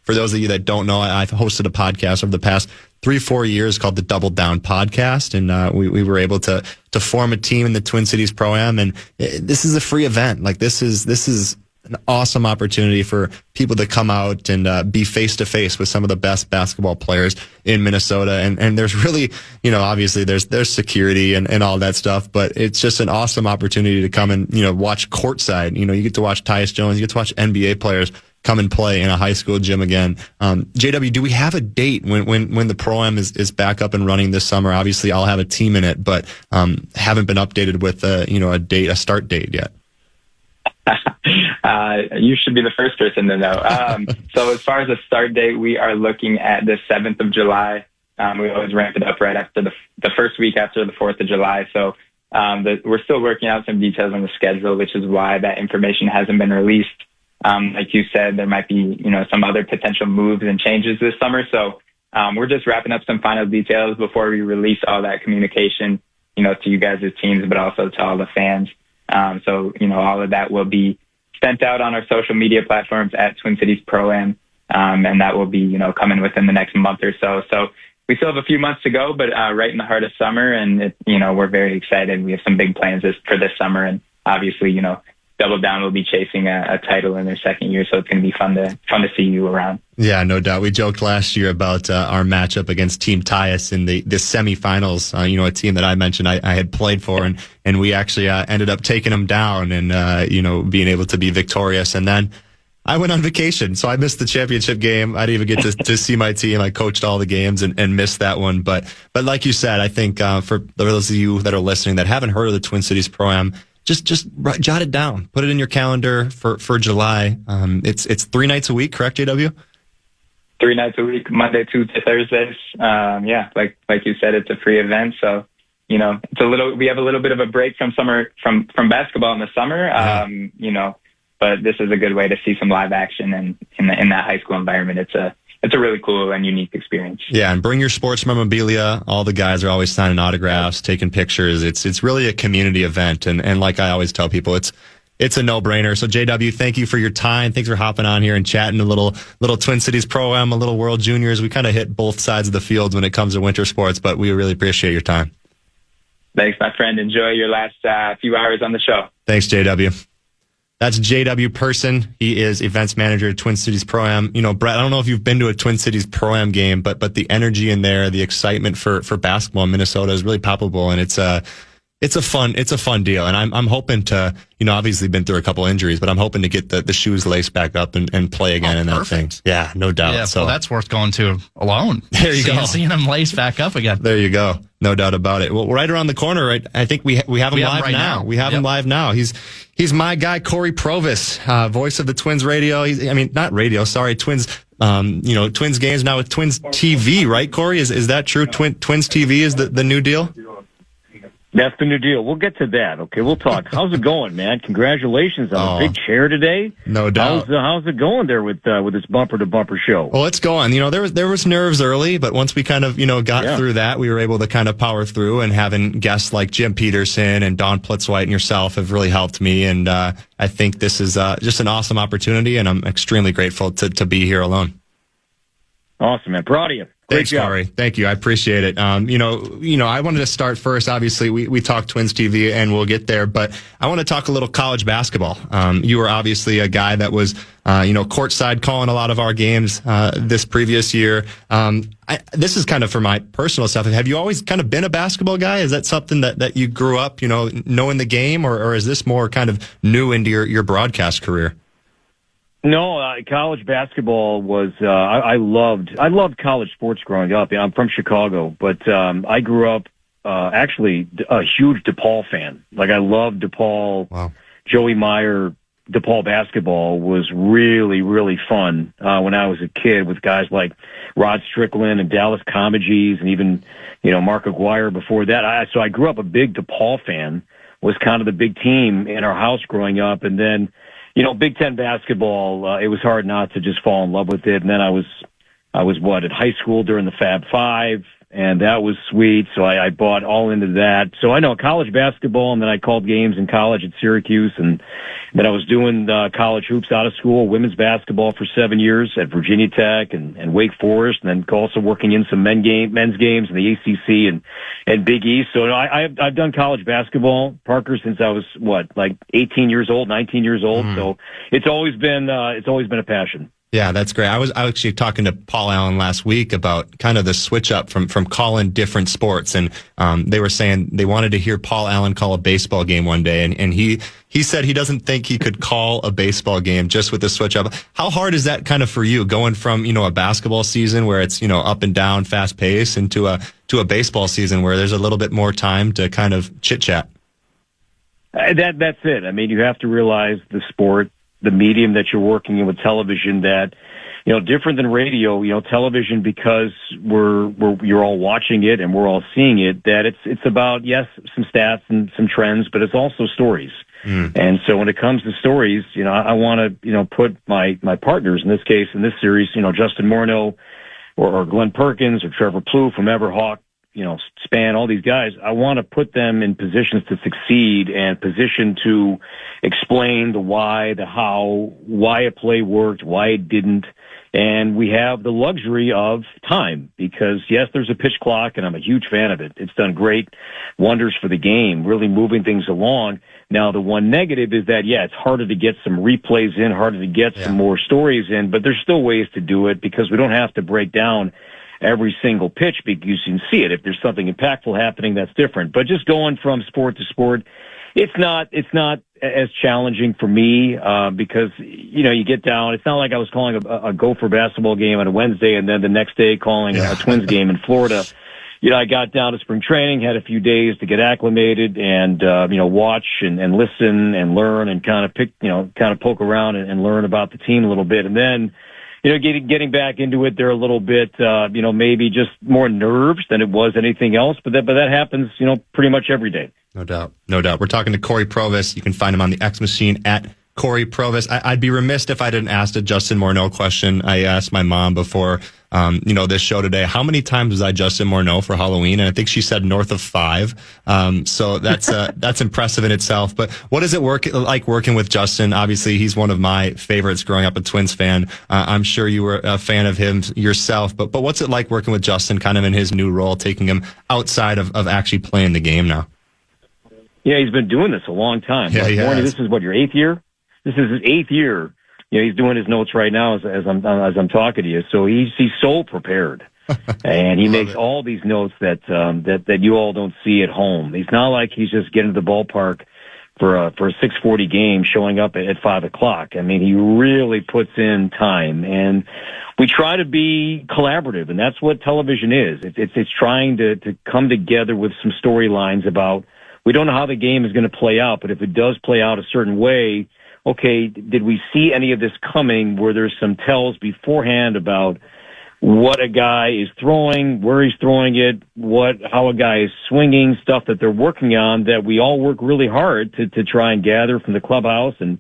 For those of you that don't know, I've hosted a podcast over the past 3-4 years called the Double Down Podcast, and we were able to form a team in the Twin Cities Pro-Am, and this is a free event. Like this is an awesome opportunity for people to come out and be face to face with some of the best basketball players in Minnesota. And there's really, obviously there's security and all that stuff, but it's just an awesome opportunity to come and, watch courtside. You get to watch Tyus Jones, you get to watch NBA players come and play in a high school gym again. JW, do we have a date when the Pro-Am is back up and running this summer? Obviously I'll have a team in it, but haven't been updated with a start date yet. You should be the first person to know. So as far as the start date, we are looking at the 7th of July. We always ramp it up right after the first week after the 4th of July. So we're still working out some details on the schedule, which is why that information hasn't been released. Like you said, there might be, some other potential moves and changes this summer. So we're just wrapping up some final details before we release all that communication, to you guys as teams, but also to all the fans. So, all of that will be sent out on our social media platforms at Twin Cities Pro-Am, and that will be, coming within the next month or so. So we still have a few months to go, but right in the heart of summer, and, we're very excited. We have some big plans for this summer, and obviously, Double Down will be chasing a title in their second year, so it's going to be fun to see you around. Yeah, no doubt. We joked last year about our matchup against Team Tyus in the semifinals. A team that I mentioned I had played for, and we actually ended up taking them down and being able to be victorious. And then I went on vacation, so I missed the championship game. I didn't even get to see my team. I coached all the games and missed that one. But like you said, I think for those of you that are listening that haven't heard of the Twin Cities Pro-Am, just jot it down. Put it in your calendar for July. It's 3 nights a week, correct, JW? 3 nights a week, Monday, Tuesday, Thursdays. Like you said, it's a free event. So, we have a little bit of a break from from basketball in the summer. But this is a good way to see some live action and in that high school environment. It's a really cool and unique experience. Yeah, and bring your sports memorabilia. All the guys are always signing autographs, taking pictures. It's really a community event, and like I always tell people, it's a no-brainer. So JW, thank you for your time. Thanks for hopping on here and chatting a little Twin Cities Pro-Am, a little World Juniors. We kind of hit both sides of the field when it comes to winter sports, but we really appreciate your time. Thanks, my friend. Enjoy your last few hours on the show. Thanks, JW. That's JW Person. He is events manager at Twin Cities Pro-Am. Brett, I don't know if you've been to a Twin Cities Pro-Am game, but the energy in there, the excitement for basketball in Minnesota is really palpable, and it's a fun deal. And I'm hoping to, obviously been through a couple injuries, but I'm hoping to get the shoes laced back up and play again in that thing. Yeah, no doubt. Yeah, so that's worth going to alone. There you go. Seeing them laced back up again. There you go. No doubt about it. Well, right around the corner, right? I think we have him live right now. We have him live now. He's my guy, Corey Provis, voice of the Twins radio. Not radio, sorry, Twins. Twins games now with Twins TV, right, Corey? Is that true? Twins TV is the new deal? That's the new deal. We'll get to that. Okay, we'll talk. How's it going, man? Congratulations on the big chair today. No doubt. How's it going there with this bumper to bumper show? Well, it's going. There was nerves early, but once we kind of got through that, we were able to kind of power through. And having guests like Jim Peterson and Don Plitzuweit and yourself have really helped me. And I think this is just an awesome opportunity, and I'm extremely grateful to be here alone. Awesome, man. Proud of you. Thanks, Corey. Thank you. I appreciate it. I wanted to start first. Obviously, we talk Twins TV, and we'll get there. But I want to talk a little college basketball. You were obviously a guy that was, courtside calling a lot of our games this previous year. This is kind of for my personal stuff. Have you always kind of been a basketball guy? Is that something that you grew up, knowing the game, or is this more kind of new into your broadcast career? No, college basketball was, I loved college sports growing up. I'm from Chicago, but, I grew up, actually a huge DePaul fan. Like I loved DePaul. Wow. Joey Meyer, DePaul basketball was really, really fun, when I was a kid with guys like Rod Strickland and Dallas Comegys and even, Mark Aguirre before that. So I grew up a big DePaul fan, was kind of the big team in our house growing up. And then, Big Ten basketball, it was hard not to just fall in love with it. And then I was at high school during the Fab Five, and that was sweet. So I bought all into that. So I know college basketball, and then I called games in college at Syracuse, and then I was doing college hoops out of school, women's basketball for 7 years at Virginia Tech and Wake Forest, and then also working in some men's games in the ACC and Big East. So I've done college basketball, Parker, since I was 18 years old, 19 years old. So it's always been a passion. Yeah, that's great. I was actually talking to Paul Allen last week about kind of the switch up from calling different sports, and they were saying they wanted to hear Paul Allen call a baseball game one day, and he said he doesn't think he could call a baseball game just with the switch up. How hard is that kind of for you, going from a basketball season where it's up and down, fast pace, into a baseball season where there's a little bit more time to kind of chit chat? That's it. I mean, you have to realize the sport, the medium that you're working in with television, that, different than radio, television, because you're all watching it and we're all seeing it, that it's about, yes, some stats and some trends, but it's also stories. And so when it comes to stories, I want to, put my partners in this case, in this series, Justin Morneau or Glenn Perkins or Trevor Plouffe from Everhawk, Span, all these guys, I want to put them in positions to succeed and position to explain the why, the how, why a play worked, why it didn't. And we have the luxury of time because, yes, there's a pitch clock, and I'm a huge fan of it. It's done great wonders for the game, really moving things along. Now, the one negative is that, it's harder to get some replays in, harder to get some more stories in, but there's still ways to do it because we don't have to break down every single pitch because you can see it. If there's something impactful happening, that's different. But just going from sport to sport, it's not as challenging for me because, you get down. It's not like I was calling a Gopher basketball game on a Wednesday and then the next day calling a Twins game in Florida. I got down to spring training, had a few days to get acclimated and, watch and listen and learn and kind of poke around and learn about the team a little bit. And then, getting back into it, they're a little bit, maybe just more nerves than it was anything else. But that happens, pretty much every day. No doubt. We're talking to Corey Provis. You can find him on the X Machine at Corey Provis. I'd be remiss if I didn't ask the Justin Morneau question. I asked my mom before, this show today, how many times was I Justin Morneau for Halloween? And I think she said north of 5. So that's impressive in itself. But what is it like working with Justin? Obviously, he's one of my favorites growing up, a Twins fan. I'm sure you were a fan of him yourself. But what's it like working with Justin kind of in his new role, taking him outside of actually playing the game now? Yeah, he's been doing this a long time. Yeah, Morning, this is your 8th year? This is his 8th year. He's doing his notes right now as I'm talking to you. So he's so prepared, and he makes all these notes that you all don't see at home. It's not like he's just getting to the ballpark for a 6:40 game, showing up at 5:00. I mean, he really puts in time, and we try to be collaborative, and that's what television is. It's trying to come together with some storylines about. We don't know how the game is going to play out, but if it does play out a certain way. Okay, did we see any of this coming where there's some tells beforehand about what a guy is throwing, where he's throwing it, how a guy is swinging, stuff that they're working on that we all work really hard to try and gather from the clubhouse. And,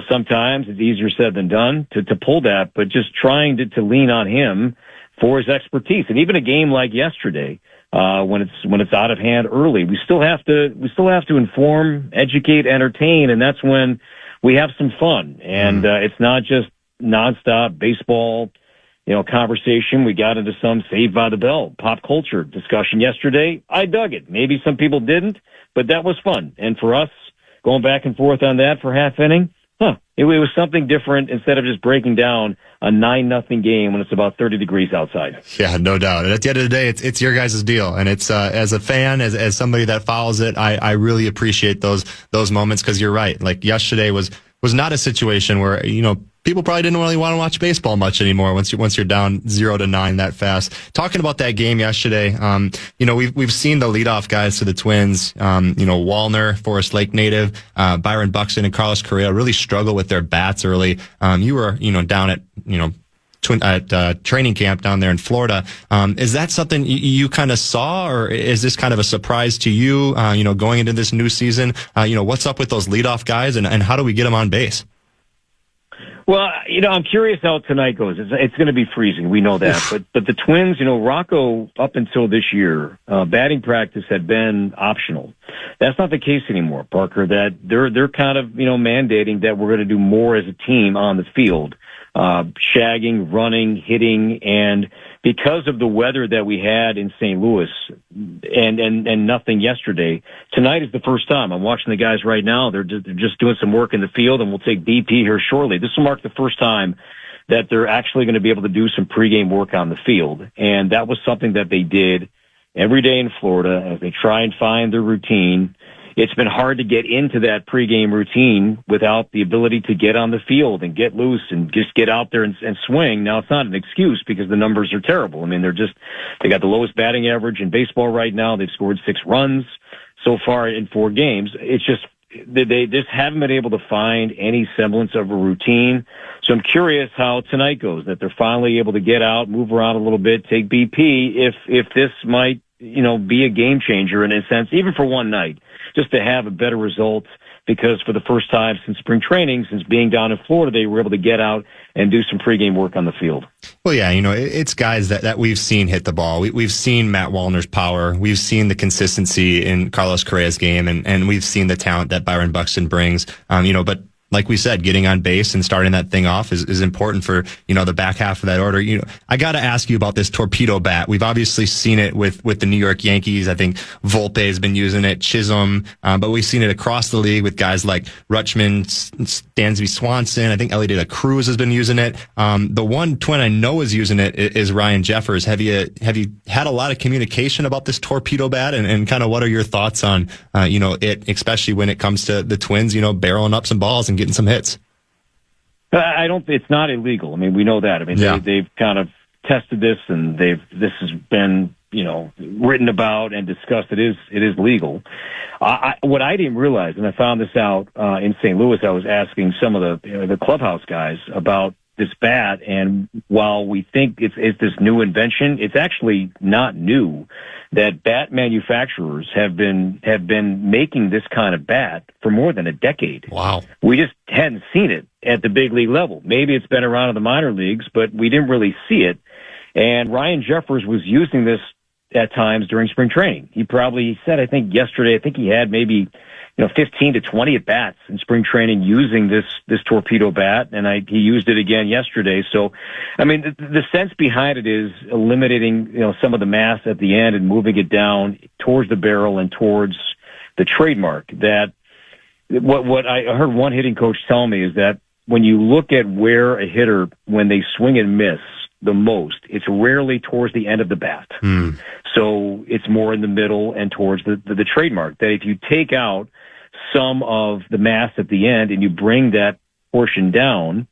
sometimes it's easier said than done to pull that, but just trying to lean on him for his expertise. And even a game like yesterday, when it's out of hand early, we still have to inform, educate, entertain, and that's when we have some fun, and it's not just nonstop baseball, conversation. We got into some Saved by the Bell pop culture discussion yesterday. I dug it. Maybe some people didn't, but that was fun. And for us, going back and forth on that for half inning, it was something different instead of just breaking down a 9-0 game when it's about 30 degrees outside. Yeah, no doubt. And at the end of the day, it's your guys' deal. And it's, as a fan, as somebody that follows it, I really appreciate those moments, because you're right. Like, yesterday was not a situation where, people probably didn't really want to watch baseball much anymore once you're down 0-9 that fast. Talking about that game yesterday, we've seen the leadoff guys to the Twins, Wallner, Forest Lake native, Byron Buxton and Carlos Correa really struggle with their bats early. You were, down at, training camp down there in Florida. Is that something you kind of saw, or is this kind of a surprise to you, going into this new season? What's up with those leadoff guys, and how do we get them on base? Well, I'm curious how tonight goes. It's going to be freezing. We know that. But the Twins, Rocco, up until this year, batting practice had been optional. That's not the case anymore, Parker. That they're kind of, mandating that we're going to do more as a team on the field. Shagging, running, hitting, and because of the weather that we had in St. Louis and nothing yesterday, tonight is the first time. I'm watching the guys right now. They're just doing some work in the field, and we'll take BP here shortly. This will mark the first time that they're actually going to be able to do some pregame work on the field. And that was something that they did every day in Florida as they try and find their routine. It's been hard to get into that pregame routine without the ability to get on the field and get loose and just get out there and swing. Now, it's not an excuse because the numbers are terrible. I mean, they got the lowest batting average in baseball right now. They've scored 6 runs so far in 4 games. It's just, they just haven't been able to find any semblance of a routine. So I'm curious how tonight goes, that they're finally able to get out, move around a little bit, take BP, if this might, be a game changer in a sense, even for one night, just to have a better result, because for the first time since spring training, since being down in Florida, they were able to get out and do some pregame work on the field. Well, yeah, it's guys that we've seen hit the ball. We've seen Matt Wallner's power. We've seen the consistency in Carlos Correa's game, and we've seen the talent that Byron Buxton brings. But like we said, getting on base and starting that thing off is important for, the back half of that order. I got to ask you about this torpedo bat. We've obviously seen it with the New York Yankees. I think Volpe has been using it, Chisholm, but we've seen it across the league with guys like Rutschman, Dansby Swanson. I think Ellie De La Cruz has been using it. The one Twin I know is using it is Ryan Jeffers. Have you had a lot of communication about this torpedo bat, and kind of what are your thoughts on, it, especially when it comes to the Twins, barreling up some balls and getting some hits? It's not illegal. I mean, we know that. I mean, they've kind of tested this, and this has been, written about and discussed. It is legal. What I didn't realize, and I found this out in St. Louis, I was asking some of the clubhouse guys about this bat, and while we think it's this new invention, it's actually not new. That bat manufacturers have been making this kind of bat for more than a decade. Wow. We just hadn't seen it at the big league level. Maybe it's been around in the minor leagues, but we didn't really see it. And Ryan Jeffers was using this at times during spring training. He said, I think yesterday, he had maybe 15 to 20 at bats in spring training using this torpedo bat, and he used it again yesterday. So, I mean, the sense behind it is eliminating some of the mass at the end and moving it down towards the barrel and towards the trademark. That what I heard one hitting coach tell me is that when you look at where a hitter, when they swing and miss the most, it's rarely towards the end of the bat. So it's more in the middle and towards the trademark. That if you take out some of the mass at the end and you bring that portion down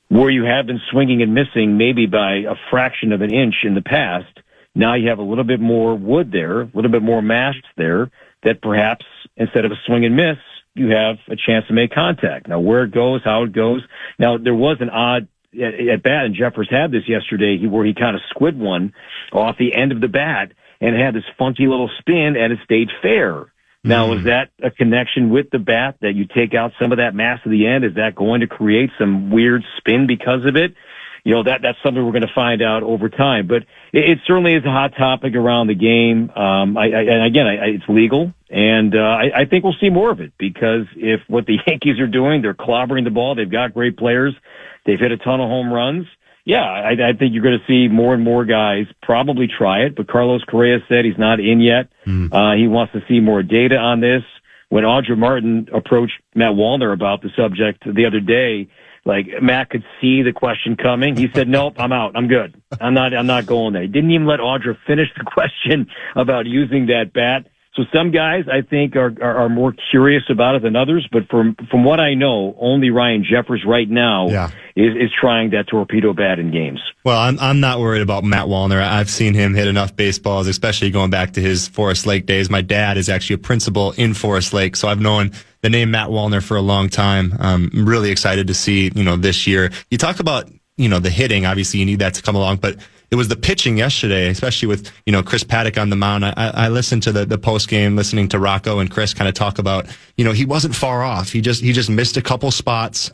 where you have been swinging and missing maybe by a fraction of an inch in the past, now you have a little bit more wood there, a little bit more mass there, that perhaps instead of a swing and miss, you have a chance to make contact. Now, where it goes, how it goes. Now, there was an odd at bat, and Jeffers had this yesterday, where he kind of squid one off the end of the bat, and it had this funky little spin, and it stayed fair. Now, is that a connection with the bat, that you take out some of that mass at the end? Is that going to create some weird spin because of it? That's something we're going to find out over time. But it certainly is a hot topic around the game. It's legal, and I think we'll see more of it, because if what the Yankees are doing, they're clobbering the ball, they've got great players, they've hit a ton of home runs, Yeah, I think you're going to see more and more guys probably try it, but Carlos Correa said he's not in yet. He wants to see more data on this. When Audra Martin approached Matt Wallner about the subject the other day, like Matt could see the question coming. He said, "Nope, I'm out. I'm good. I'm not going there." He didn't even let Audra finish the question about using that bat. So some guys, I think, are more curious about it than others. But from what I know, only Ryan Jeffers right now is trying that torpedo bat in games. Well, I'm not worried about Matt Wallner. I've seen him hit enough baseballs, especially going back to his Forest Lake days. My dad is actually a principal in Forest Lake, so I've known the name Matt Wallner for a long time. I'm really excited to see, this year. You talk about, the hitting. Obviously, you need that to come along, but it was the pitching yesterday, especially with, Chris Paddock on the mound. I listened to the post game, listening to Rocco and Chris kind of talk about, he wasn't far off. He just missed a couple spots.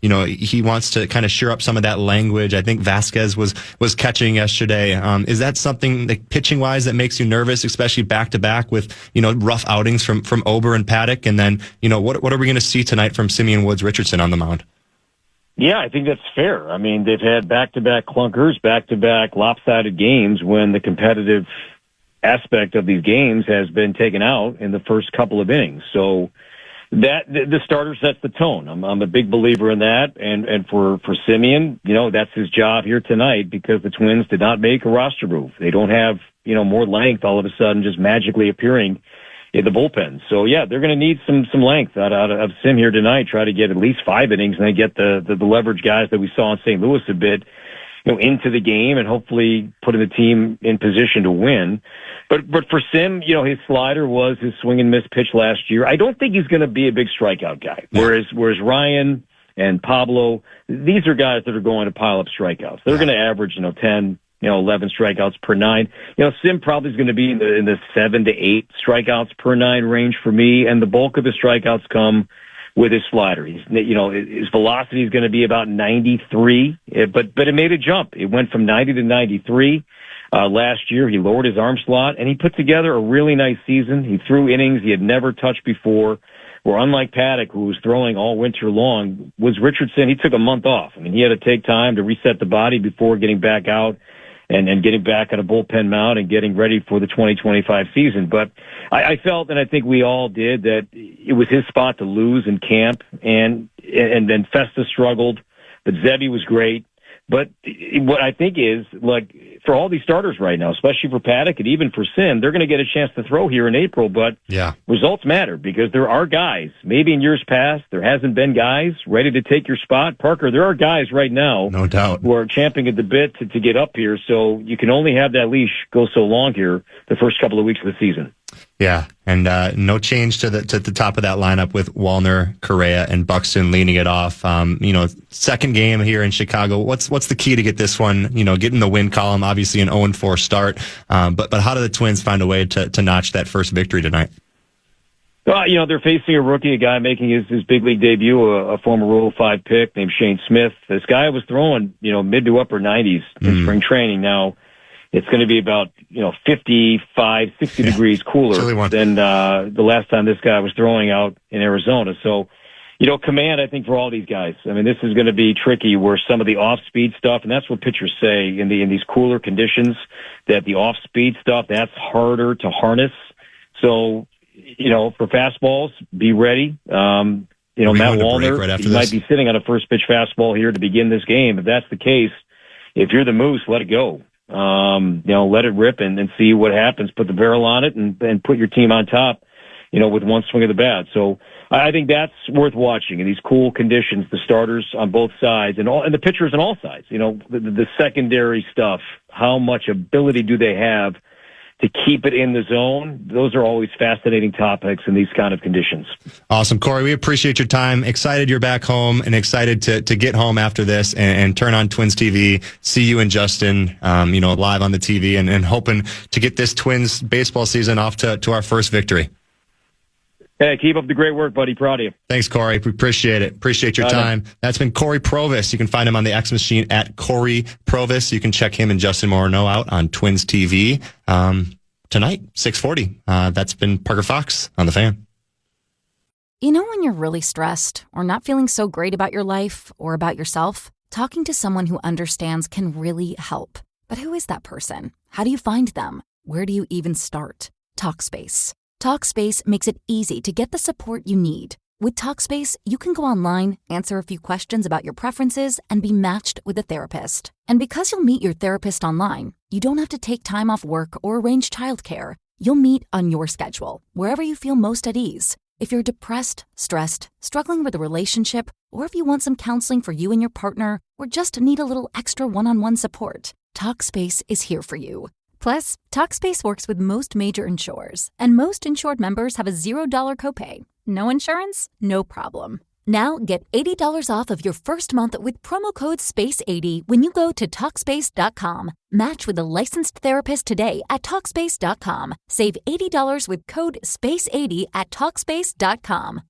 He wants to kind of shore up some of that language. I think Vasquez was catching yesterday. Is that something like pitching wise that makes you nervous, especially back to back with, rough outings from Ober and Paddock? And then, what are we going to see tonight from Simeon Woods Richardson on the mound? Yeah, I think that's fair. I mean, they've had back-to-back clunkers, back-to-back lopsided games when the competitive aspect of these games has been taken out in the first couple of innings. So that the starter sets the tone. I'm a big believer in that. And for Simeon, that's his job here tonight because the Twins did not make a roster move. They don't have, more length all of a sudden just magically appearing in the bullpen. So yeah, they're going to need some length out of Sim here tonight, try to get at least 5 innings and then get the leverage guys that we saw in St. Louis a bit, into the game and hopefully putting the team in position to win. But for Sim, his slider was his swing and miss pitch last year. I don't think he's going to be a big strikeout guy. Whereas Ryan and Pablo, these are guys that are going to pile up strikeouts. They're going to average, 10, 11 strikeouts per 9. Sim probably is going to be in the 7 to 8 strikeouts per 9 range for me, and the bulk of the strikeouts come with his slider. His velocity is going to be about 93, but it made a jump. It went from 90 to 93 last year. He lowered his arm slot, and he put together a really nice season. He threw innings he had never touched before. Where unlike Paddock, who was throwing all winter long, was Richardson. He took a month off. I mean, he had to take time to reset the body before getting back out and getting back on a bullpen mound and getting ready for the 2025 season. But I felt, and I think we all did, that it was his spot to lose in camp, and then Festa struggled, but Zebby was great. But what I think is, like, for all these starters right now, especially for Paddock and even for Sim, they're going to get a chance to throw here in April, but results matter because there are guys. Maybe in years past, there hasn't been guys ready to take your spot. Parker, there are guys right now, no doubt, who are champing at the bit to get up here, so you can only have that leash go so long here the first couple of weeks of the season. Yeah, and no change to the top of that lineup with Wallner, Correa, and Buxton leading it off. Second game here in Chicago. What's the key to get this one? Getting the win column. Obviously, an 0-4 start. But how do the Twins find a way to notch that first victory tonight? Well, they're facing a rookie, a guy making his big league debut, a former Rule 5 pick named Shane Smith. This guy was throwing mid to upper 90s in spring training. Now, it's going to be about, 55, 60 degrees cooler than the last time this guy was throwing out in Arizona. So, command, I think, for all these guys. I mean, this is going to be tricky where some of the off-speed stuff, and that's what pitchers say in these cooler conditions, that the off-speed stuff, that's harder to harness. So, for fastballs, be ready. Matt Wallner, might be sitting on a first-pitch fastball here to begin this game. If that's the case, if you're the Moose, let it go. Let it rip and see what happens. Put the barrel on it and put your team on top, with one swing of the bat. So I think that's worth watching in these cool conditions, the starters on both sides and the pitchers on all sides. The secondary stuff, how much ability do they have to keep it in the zone? Those are always fascinating topics in these kind of conditions. Awesome. Corey, we appreciate your time. Excited you're back home and excited to get home after this and turn on Twins TV, see you and Justin, live on the TV and hoping to get this Twins baseball season off to our first victory. Hey, keep up the great work, buddy. Proud of you. Thanks, Corey. We appreciate it. Appreciate your time. That's been Corey Provis. You can find him on the X Machine at Corey Provis. You can check him and Justin Morneau out on Twins TV tonight, 6:40. That's been Parker Fox on The Fan. When you're really stressed or not feeling so great about your life or about yourself? talking to someone who understands can really help. But who is that person? How do you find them? Where do you even start? Talkspace. Talkspace makes it easy to get the support you need. With Talkspace, you can go online, answer a few questions about your preferences, and be matched with a therapist. And because you'll meet your therapist online, you don't have to take time off work or arrange childcare. You'll meet on your schedule, wherever you feel most at ease. If you're depressed, stressed, struggling with a relationship, or if you want some counseling for you and your partner, or just need a little extra one-on-one support, Talkspace is here for you. Plus, Talkspace works with most major insurers, and most insured members have a $0 copay. No insurance? No problem. Now get $80 off of your first month with promo code SPACE80 when you go to Talkspace.com. Match with a licensed therapist today at Talkspace.com. Save $80 with code SPACE80 at Talkspace.com.